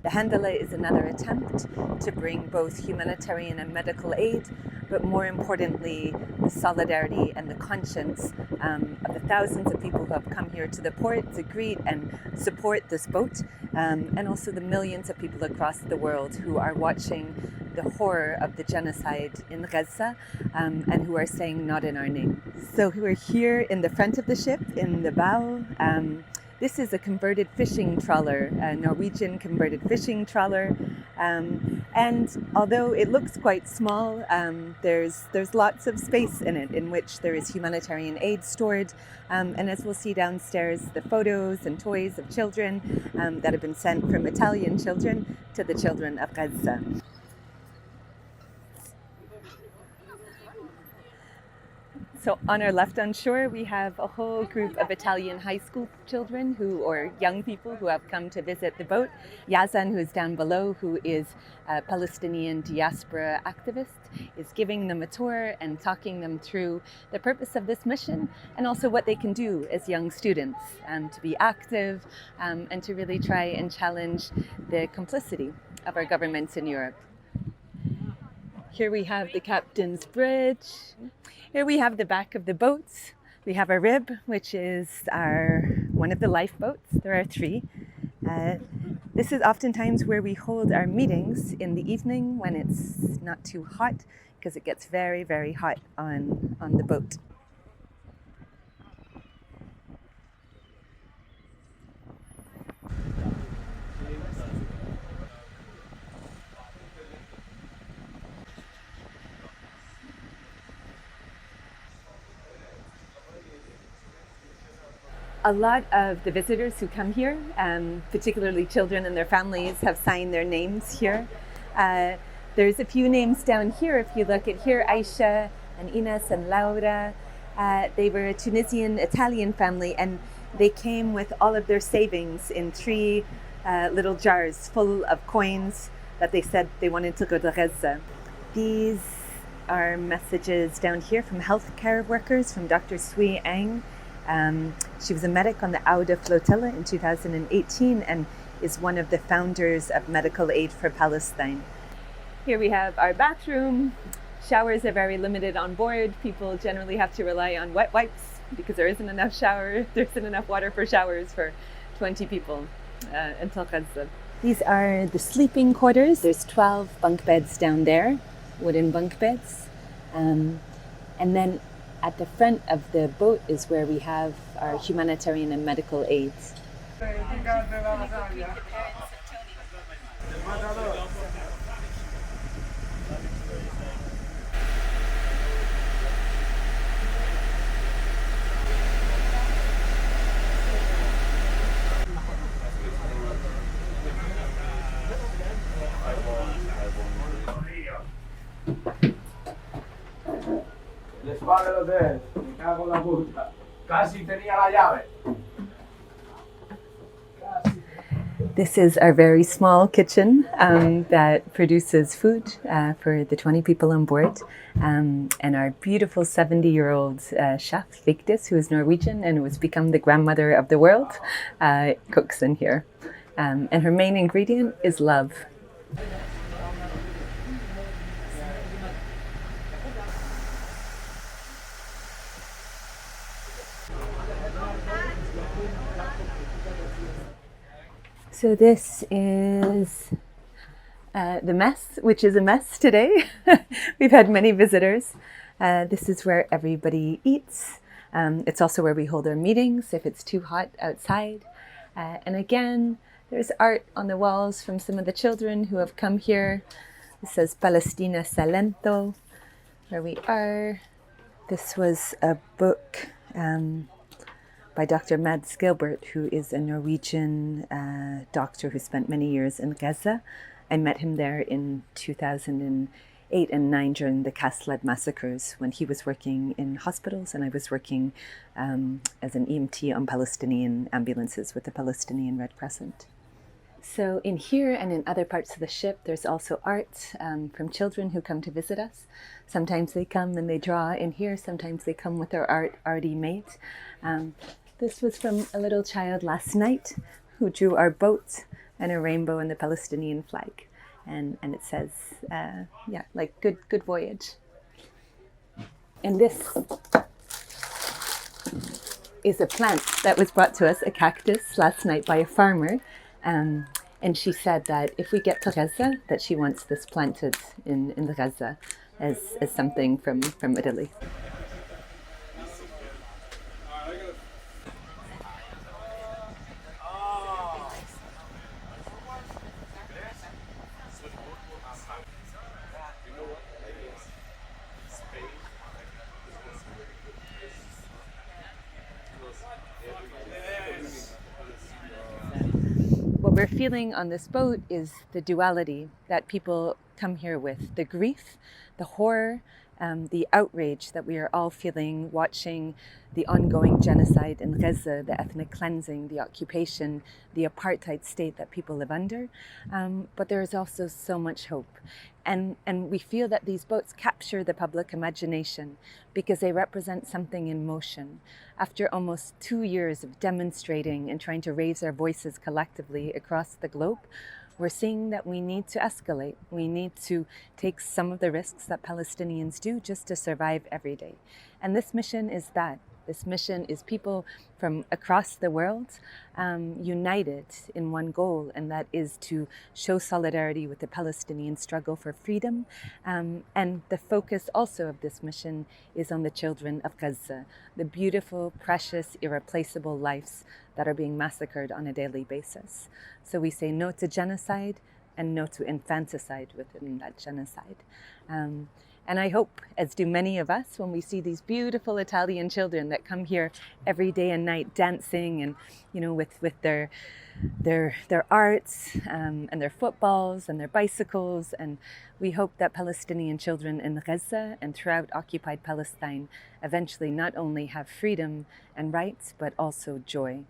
The حنظلة is another attempt to bring both humanitarian and medical aid, but more importantly, the solidarity and the conscience of the thousands of people who have come here to the port to greet and support this boat, and also the millions of people across the world who are watching the horror of the genocide in Gaza and who are saying not in our name. So we're here in the front of the ship, in the bow. This is a converted fishing trawler, a Norwegian converted fishing trawler. And although it looks quite small, there's lots of space in it in which there is humanitarian aid stored. And as we'll see downstairs, the photos and toys of children that have been sent from Italian children to the children of Gaza. So on our left on shore, we have a whole group of Italian high school children or young people who have come to visit the boat. Yazan, who's down below, who is a Palestinian diaspora activist, is giving them a tour and talking them through the purpose of this mission and also what they can do as young students to be active and to really try and challenge the complicity of our governments in Europe. Here we have the captain's bridge. Here we have the back of the boats. We have a rib, which is one of the lifeboats. There are three. This is oftentimes where we hold our meetings in the evening when it's not too hot, because it gets very, very hot on the boat. A lot of the visitors who come here, particularly children and their families, have signed their names here. There's a few names down here. If you look at here, Aisha and Ines and Laura, they were a Tunisian-Italian family, and they came with all of their savings in three little jars full of coins that they said they wanted to go to Gaza. These are messages down here from healthcare workers, from Dr. Sui Ang. She was a medic on the Auda flotilla in 2018 and is one of the founders of Medical Aid for Palestine. Here we have our bathroom. Showers are very limited on board. People generally have to rely on wet wipes because there isn't enough water for showers for 20 people until Gaza. These are the sleeping quarters. There's 12 bunk beds down there, wooden bunk beds. And then at the front of the boat is where we have our humanitarian and medical aids. This is our very small kitchen that produces food for the 20 people on board. And our beautiful 70-year-old chef, Vigdis, who is Norwegian and who has become the grandmother of the world, cooks in here. And her main ingredient is love. So this is the mess, which is a mess today. We've had many visitors. This is where everybody eats. It's also where we hold our meetings if it's too hot outside. And again, there's art on the walls from some of the children who have come here. It says Palestina Salento, where we are. This was a book by Dr. Mads Gilbert, who is a Norwegian doctor who spent many years in Gaza. I met him there in 2008 and 9 during the Kassel massacres when he was working in hospitals and I was working as an EMT on Palestinian ambulances with the Palestinian Red Crescent. So in here and in other parts of the ship, there's also art from children who come to visit us. Sometimes they come and they draw in here. Sometimes they come with their art already made. This was from a little child last night who drew our boat and a rainbow and the Palestinian flag. And it says, like good voyage. And this is a plant that was brought to us, a cactus, last night by a farmer. And she said that if we get to Gaza, that she wants this planted in the Gaza as something from Italy. What we're feeling on this boat is the duality that people come here with, the grief, the horror, the outrage that we are all feeling watching the ongoing genocide in Gaza, the ethnic cleansing, the occupation, the apartheid state that people live under. But there is also so much hope. And we feel that these boats capture the public imagination because they represent something in motion. After almost 2 years of demonstrating and trying to raise our voices collectively across the globe, we're seeing that we need to escalate. We need to take some of the risks that Palestinians do just to survive every day. And this mission is that. This mission is people from across the world united in one goal, and that is to show solidarity with the Palestinian struggle for freedom. And the focus also of this mission is on the children of Gaza, the beautiful, precious, irreplaceable lives that are being massacred on a daily basis. So we say no to genocide and no to infanticide within that genocide. And I hope, as do many of us, when we see these beautiful Italian children that come here every day and night dancing and, with their arts and their footballs and their bicycles. And we hope that Palestinian children in Gaza and throughout occupied Palestine eventually not only have freedom and rights, but also joy.